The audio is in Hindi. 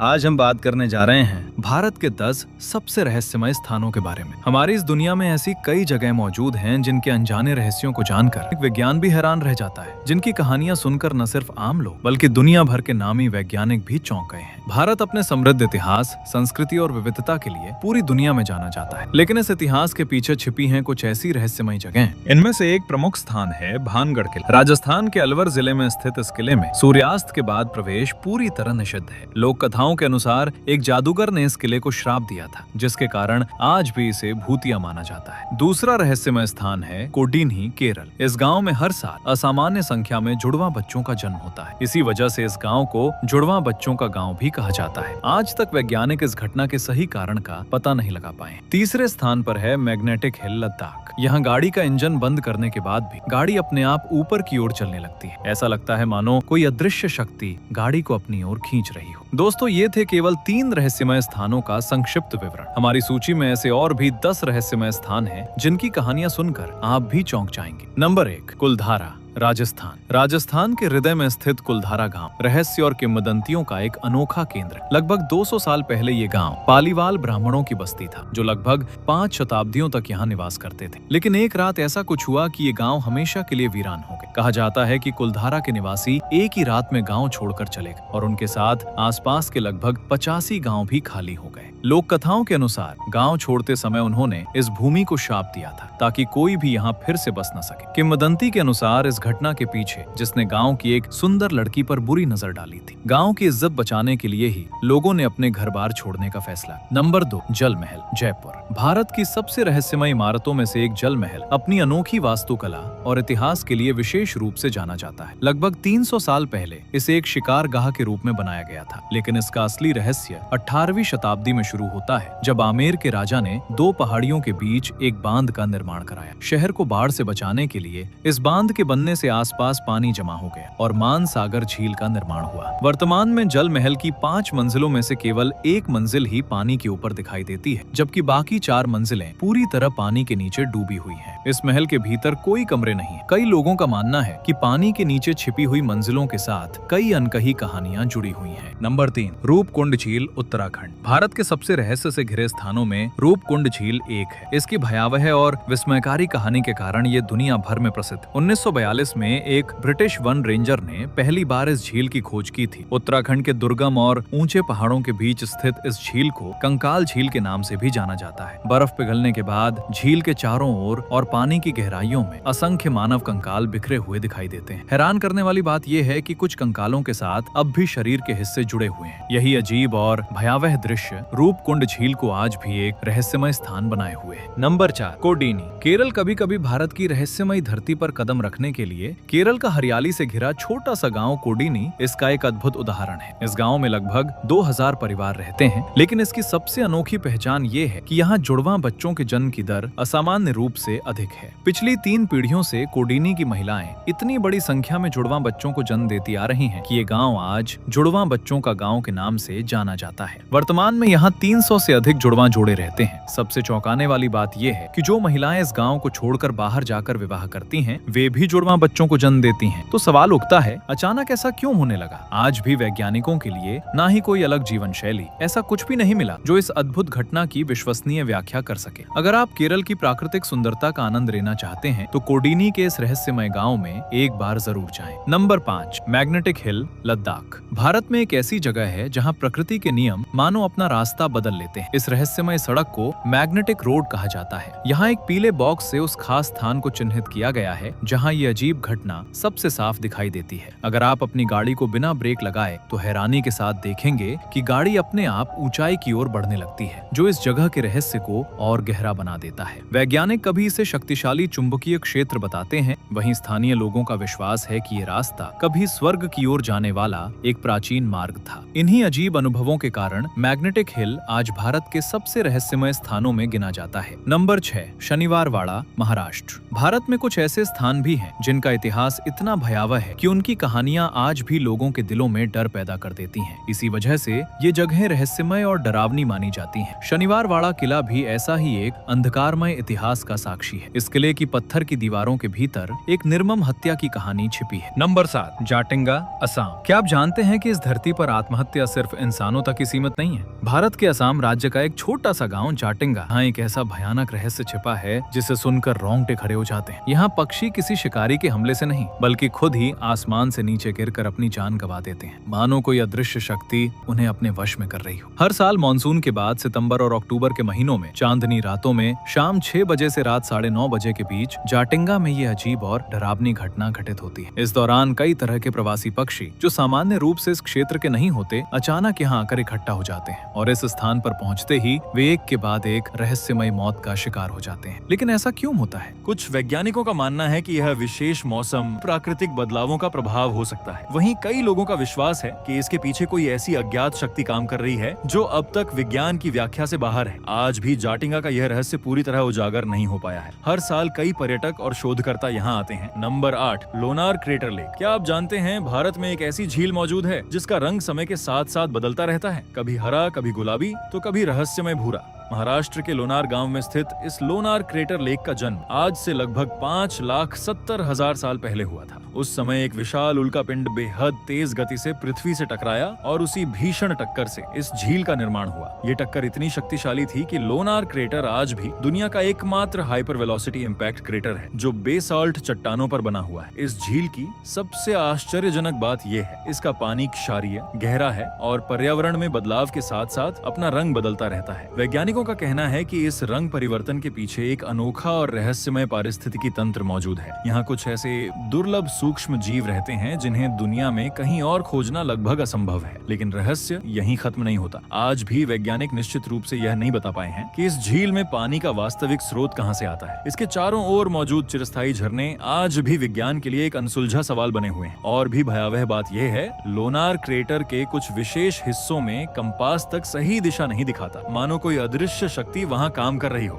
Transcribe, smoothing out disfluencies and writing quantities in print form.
आज हम बात करने जा रहे हैं भारत के 10 सबसे रहस्यमय स्थानों के बारे में। हमारी इस दुनिया में ऐसी कई जगह मौजूद हैं जिनके अनजाने रहस्यों को जानकर एक विज्ञान भी हैरान रह जाता है, जिनकी कहानियां सुनकर न सिर्फ आम लोग बल्कि दुनिया भर के नामी वैज्ञानिक भी चौंक गए हैं। भारत अपने समृद्ध इतिहास, संस्कृति और विविधता के लिए पूरी दुनिया में जाना जाता है, लेकिन इस इतिहास के पीछे छिपी हैं कुछ ऐसी रहस्यमय जगहें। इनमें से एक प्रमुख स्थान है भानगढ़ किला। राजस्थान के अलवर जिले में स्थित इस किले में सूर्यास्त के बाद प्रवेश पूरी तरह निषिद्ध है। लोक कथाओं के अनुसार एक जादूगर ने इस किले को श्राप दिया था, जिसके कारण आज भी इसे भूतिया माना जाता है। दूसरा रहस्यमय स्थान है कोडीन्ही, केरल। इस गांव में हर साल असामान्य संख्या में जुड़वा बच्चों का जन्म होता है। इसी वजह से इस गांव को जुड़वा बच्चों का गांव भी कहा जाता है। आज तक वैज्ञानिक इस घटना के सही कारण का पता नहीं लगा पाए। तीसरे स्थान पर है मैग्नेटिक हिल, लद्दाख। यहाँ गाड़ी का इंजन बंद करने के बाद भी गाड़ी अपने आप ऊपर की ओर चलने लगती है। ऐसा लगता है मानो कोई अदृश्य शक्ति गाड़ी को अपनी ओर खींच रही हो। दोस्तों, ये थे केवल 3 रहस्यमय स्थानों का संक्षिप्त विवरण। हमारी सूची में ऐसे और भी 10 रहस्यमय स्थान हैं जिनकी कहानियां सुनकर आप भी चौंक जाएंगे। नंबर 1, कुलधारा, राजस्थान। राजस्थान के हृदय में स्थित कुलधारा गांव रहस्य और किंवदंतियों का एक अनोखा केंद्र। लगभग 200 साल पहले ये गांव पालीवाल ब्राह्मणों की बस्ती था, जो लगभग 5 शताब्दियों तक यहाँ निवास करते थे। लेकिन एक रात ऐसा कुछ हुआ कि ये गांव हमेशा के लिए वीरान हो गए। कहा जाता है कि कुलधारा के निवासी एक ही रात में गांव छोड़कर चले गए और उनके साथ आसपास के लगभग 85 गांव भी खाली हो गए। लोक कथाओं के अनुसार गांव छोड़ते समय उन्होंने इस भूमि को शाप दिया था ताकि कोई भी यहाँ फिर से बस न सके। किंवदंती के अनुसार इस घटना के पीछे जिसने गांव की एक सुंदर लड़की पर बुरी नजर डाली थी। गांव की इज्जत बचाने के लिए ही लोगों ने अपने घर बार छोड़ने का फैसला। नंबर 2, जल महल, जयपुर। भारत की सबसे रहस्यमय इमारतों में से एक जल महल अपनी अनोखी वास्तुकला और इतिहास के लिए विशेष रूप से जाना जाता है। लगभग 300 साल पहले इसे एक शिकारगाह के रूप में बनाया गया था, लेकिन इसका असली रहस्य 18वीं शताब्दी में शुरू होता है, जब आमेर के राजा ने 2 पहाड़ियों के बीच एक बांध का निर्माण कराया। शहर को बाढ़ से बचाने के लिए इस बांध के बनने से आसपास पानी जमा हो गया और मानसागर झील का निर्माण हुआ। वर्तमान में जल महल की 5 मंजिलों में से केवल 1 मंजिल ही पानी के ऊपर दिखाई देती है, जबकि बाकी 4 मंजिलें पूरी तरह पानी के नीचे डूबी हुई हैं। इस महल के भीतर कोई कमरे नहीं है। कई लोगों का मानना है कि पानी के नीचे छिपी हुई मंजिलों के साथ कई अनकही कहानियां जुड़ी हुई हैं। नंबर 3, रूपकुंड झील, उत्तराखंड। भारत के सबसे रहस्य से घिरे स्थानों में रूपकुंड झील एक है। इसकी भयावह और विस्मयकारी कहानी के कारण ये दुनिया भर में प्रसिद्ध। 1942 में एक ब्रिटिश वन रेंजर ने पहली बार इस झील की खोज की थी। उत्तराखंड के दुर्गम और ऊंचे पहाड़ों के बीच स्थित इस झील को कंकाल झील के नाम से भी जाना जाता है। बर्फ पिघलने के बाद झील के चारों ओर और पानी की गहराइयों में असंख्य मानव कंकाल बिखरे हुए दिखाई देते हैं। हैरान करने वाली बात यह है कि कुछ कंकालों के साथ अब भी शरीर के हिस्से जुड़े हुए हैं। यही अजीब और भयावह दृश्य रूपकुंड झील को आज भी एक रहस्यमय स्थान बनाए हुए है। नंबर 4, कोडीनी, केरल। कभी कभी भारत की रहस्यमय धरती पर कदम रखने के लिए केरल का हरियाली से घिरा छोटा सा गांव कोडीनी इसका एक अद्भुत उदाहरण है। इस गांव में लगभग 2000 परिवार रहते हैं, लेकिन इसकी सबसे अनोखी पहचान ये है कि यहाँ जुड़वा बच्चों के जन्म की दर असामान्य रूप से अधिक है। पिछली 3 पीढ़ियों से कोडीनी की महिलाएं इतनी बड़ी संख्या में जुड़वा बच्चों को जन्म देती आ रही हैं कि ये गांव आज जुड़वा बच्चों का गांव के नाम से जाना जाता है। वर्तमान में यहाँ 300 से अधिक जुड़वा जोड़े रहते हैं। सबसे चौंकाने वाली बात यह है कि जो महिलाएं इस गांव को छोड़कर बाहर जाकर विवाह करती हैं, वे भी जुड़वा बच्चों को जन्म देती हैं। तो सवाल उठता है, अचानक ऐसा क्यों होने लगा? आज भी वैज्ञानिकों के लिए ना ही कोई अलग जीवन शैली, ऐसा कुछ भी नहीं मिला जो इस अद्भुत घटना की विश्वसनीय व्याख्या कर सके। अगर आप केरल की प्राकृतिक सुंदरता का आनंद लेना चाहते हैं तो कोडीनी के इस रहस्यमय गांव में एक बार जरूर जाएं। Number 5, magnetic hill, Ladakh. Bharat में एक ऐसी जगह है जहां प्रकृति के नियम मानो अपना रास्ता बदल लेते हैं। इस रहस्यमय सड़क को मैग्नेटिक रोड कहा जाता है। यहाँ एक पीले बॉक्स से उस खास स्थान को चिन्हित किया गया है जहाँ ये अजीब घटना सबसे साफ दिखाई देती है। अगर आप अपनी गाड़ी को बिना ब्रेक लगाए तो हैरानी के साथ देखेंगे कि गाड़ी अपने आप ऊंचाई की ओर बढ़ने लगती है, जो इस जगह के रहस्य को और गहरा बना देता है। वैज्ञानिक कभी इसे शक्तिशाली चुंबकीय क्षेत्र बताते हैं, वहीं स्थानीय लोगों का विश्वास है कि ये रास्ता कभी स्वर्ग की ओर जाने वाला एक प्राचीन मार्ग था। इन्हीं अजीब अनुभवों के कारण मैग्नेटिक हिल आज भारत के सबसे रहस्यमय स्थानों में गिना जाता है। नंबर 6, शनिवारवाड़ा, महाराष्ट्र। भारत में कुछ ऐसे स्थान भी हैं जिन जिनका इतिहास इतना भयावह है कि उनकी कहानियां आज भी लोगों के दिलों में डर पैदा कर देती हैं। इसी वजह से ये जगहें रहस्यमय और डरावनी मानी जाती हैं। शनिवार वाड़ा किला भी ऐसा ही एक अंधकारमय इतिहास का साक्षी है। इस किले की पत्थर की दीवारों के भीतर एक निर्मम हत्या की कहानी छिपी है। नंबर 7, जाटिंगा, असम। क्या आप जानते हैं कि इस धरती पर आत्महत्या सिर्फ इंसानों तक ही सीमित नहीं है? भारत के असम राज्य का एक छोटा सा गाँव जाटिंगा, यहाँ एक ऐसा भयानक रहस्य छिपा है जिसे सुनकर रोंगटे खड़े हो जाते हैं। यहाँ पक्षी किसी शिकारी के हमले से नहीं, बल्कि खुद ही आसमान से नीचे गिरकर अपनी जान गंवा देते हैं, मानो कोई अदृश्य शक्ति उन्हें अपने वश में कर रही हो। हर साल मानसून के बाद सितंबर और अक्टूबर के महीनों में चांदनी रातों में शाम 6 बजे से रात 9:30 बजे के बीच जाटिंगा में ये अजीब और डरावनी घटना घटित होती है। इस दौरान कई तरह के प्रवासी पक्षी जो सामान्य रूप से इस क्षेत्र के नहीं होते, अचानक यहाँ आकर इकट्ठा हो जाते हैं और इस स्थान पर पहुँचते ही वे एक के बाद एक रहस्यमय मौत का शिकार हो जाते हैं। लेकिन ऐसा क्यों होता है? कुछ वैज्ञानिकों का मानना है कि यह विशेष मौसम, प्राकृतिक बदलावों का प्रभाव हो सकता है। वहीं कई लोगों का विश्वास है कि इसके पीछे कोई ऐसी अज्ञात शक्ति काम कर रही है जो अब तक विज्ञान की व्याख्या से बाहर है। आज भी जाटिंगा का यह रहस्य पूरी तरह उजागर नहीं हो पाया है। हर साल कई पर्यटक और शोधकर्ता यहाँ आते हैं। Number 8, Lonar crater lake. क्या आप जानते हैं भारत में एक ऐसी झील मौजूद है जिसका रंग समय के साथ साथ बदलता रहता है, कभी हरा, कभी गुलाबी, तो कभी रहस्यमय भूरा। महाराष्ट्र के लोनार गांव में स्थित इस लोनार क्रेटर लेक का जन्म आज से लगभग 5,70,000 साल पहले हुआ था। उस समय एक विशाल उल्कापिंड बेहद तेज गति से पृथ्वी से टकराया और उसी भीषण टक्कर से इस झील का निर्माण हुआ। ये टक्कर इतनी शक्तिशाली थी कि लोनार क्रेटर आज भी दुनिया का एकमात्र हाइपर वेलोसिटी इम्पैक्ट क्रेटर है जो बेसाल्ट चट्टानों पर बना हुआ है। इस झील की सबसे आश्चर्यजनक बात यह है, इसका पानी क्षारीय, गहरा है और पर्यावरण में बदलाव के साथ साथ अपना रंग बदलता रहता है। वैज्ञानिकों का कहना है कि इस रंग परिवर्तन के पीछे एक अनोखा और रहस्यमय पारिस्थितिकी तंत्र मौजूद है। यहाँ कुछ ऐसे दुर्लभ सूक्ष्म जीव रहते हैं जिन्हें दुनिया में कहीं और खोजना लगभग असंभव है। लेकिन रहस्य यहीं खत्म नहीं होता। आज भी वैज्ञानिक निश्चित रूप से यह नहीं बता पाए हैं कि इस झील में पानी का वास्तविक स्रोत कहां से आता है। इसके चारों ओर मौजूद चिरस्थायी झरने आज भी विज्ञान के लिए एक अनसुलझा सवाल बने हुए हैं। और भी भयावह बात यह है, लोनार क्रेटर के कुछ विशेष हिस्सों में कंपास तक सही दिशा नहीं दिखाता, मानो कोई अदृश्य शक्ति वहां काम कर रही हो।